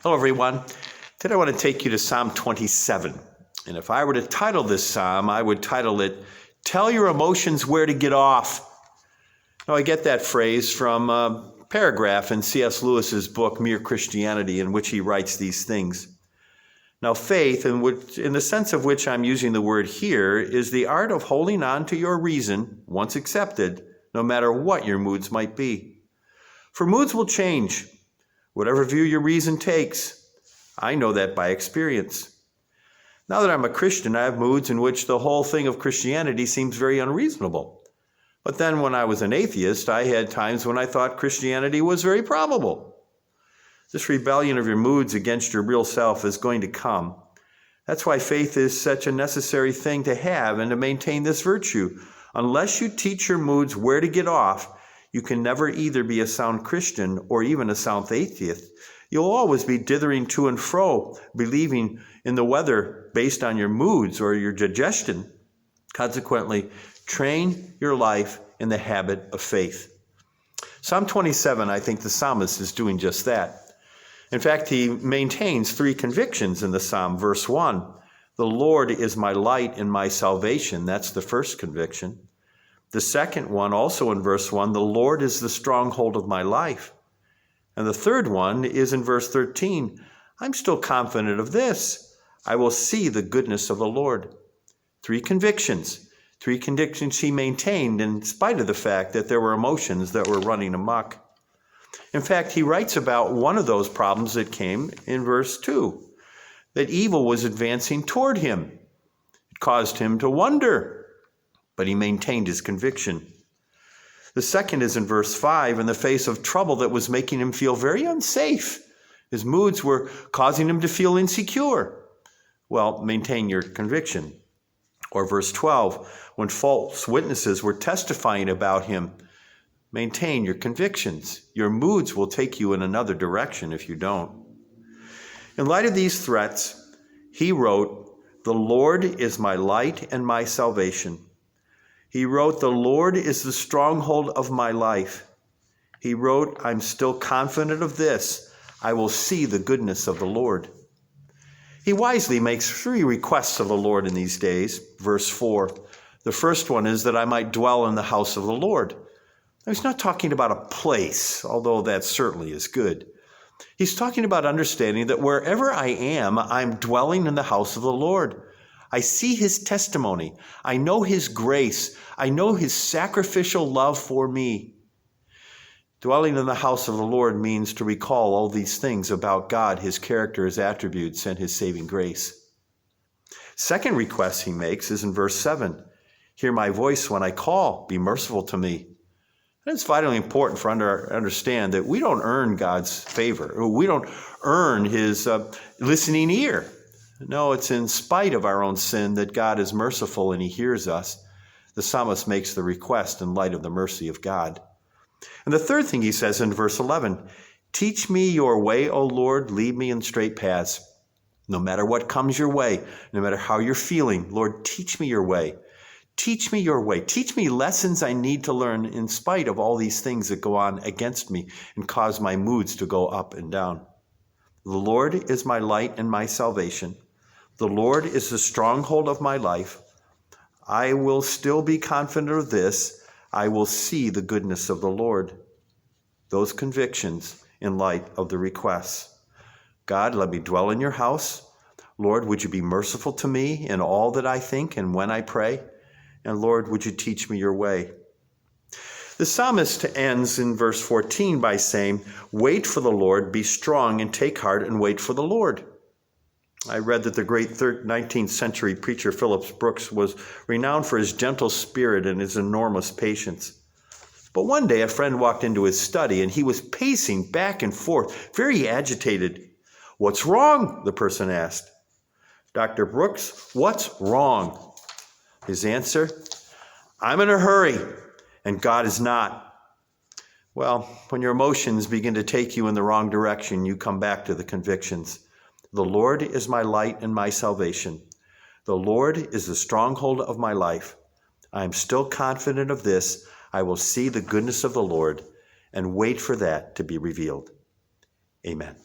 Hello, everyone. Today I want to take you to Psalm 27. And if I were to title this psalm, I would title it, Tell Your Emotions Where to Get Off. Now, I get that phrase from a paragraph in C.S. Lewis's book, Mere Christianity, in which he writes these things. Now, faith, in the sense of which I'm using the word here, is the art of holding on to your reason, once accepted, no matter what your moods might be. For moods will change, whatever view your reason takes. I know that by experience. Now that I'm a Christian, I have moods in which the whole thing of Christianity seems very unreasonable. But then when I was an atheist, I had times when I thought Christianity was very probable. This rebellion of your moods against your real self is going to come. That's why faith is such a necessary thing to have and to maintain this virtue. Unless you teach your moods where to get off, you can never either be a sound Christian or even a sound atheist. You'll always be dithering to and fro, believing in the weather based on your moods or your digestion. Consequently, train your life in the habit of faith. Psalm 27, I think the psalmist is doing just that. In fact, he maintains three convictions in the psalm. Verse 1, the Lord is my light and my salvation. That's the first conviction. The second one, also in verse 1, the Lord is the stronghold of my life. And the third one is in verse 13, I'm still confident of this. I will see the goodness of the Lord. Three convictions he maintained in spite of the fact that there were emotions that were running amok. In fact, he writes about one of those problems that came in verse 2, that evil was advancing toward him. It caused him to wonder, but he maintained his conviction. The second is in verse 5, in the face of trouble that was making him feel very unsafe. His moods were causing him to feel insecure. Well, maintain your conviction. Or verse 12, when false witnesses were testifying about him, maintain your convictions. Your moods will take you in another direction if you don't. In light of these threats, he wrote, the Lord is my light and my salvation. He wrote, the Lord is the stronghold of my life. He wrote, I'm still confident of this. I will see the goodness of the Lord. He wisely makes three requests of the Lord in these days. Verse 4, the first one is that I might dwell in the house of the Lord. Now, he's not talking about a place, although that certainly is good. He's talking about understanding that wherever I am, I'm dwelling in the house of the Lord. I see his testimony. I know his grace. I know his sacrificial love for me. Dwelling in the house of the Lord means to recall all these things about God, his character, his attributes, and his saving grace. Second request he makes is in verse 7. Hear my voice when I call. Be merciful to me. And it's vitally important for us to understand that we don't earn God's favor. We don't earn his listening ear. No, it's in spite of our own sin that God is merciful and he hears us. The psalmist makes the request in light of the mercy of God. And the third thing he says in verse 11, teach me your way, O Lord, lead me in straight paths. No matter what comes your way, no matter how you're feeling, Lord, teach me your way. Teach me your way. Teach me lessons I need to learn in spite of all these things that go on against me and cause my moods to go up and down. The Lord is my light and my salvation. The Lord is the stronghold of my life. I will still be confident of this. I will see the goodness of the Lord. Those convictions in light of the requests. God, let me dwell in your house. Lord, would you be merciful to me in all that I think and when I pray? And Lord, would you teach me your way? The psalmist ends in verse 14 by saying, wait for the Lord, be strong and take heart and wait for the Lord. I read that the great 19th century preacher Phillips Brooks was renowned for his gentle spirit and his enormous patience. But one day a friend walked into his study and he was pacing back and forth, very agitated. What's wrong? The person asked. Dr. Brooks, what's wrong? His answer, I'm in a hurry and God is not. Well, when your emotions begin to take you in the wrong direction, you come back to the convictions. The Lord is my light and my salvation. The Lord is the stronghold of my life. I am still confident of this. I will see the goodness of the Lord and wait for that to be revealed. Amen.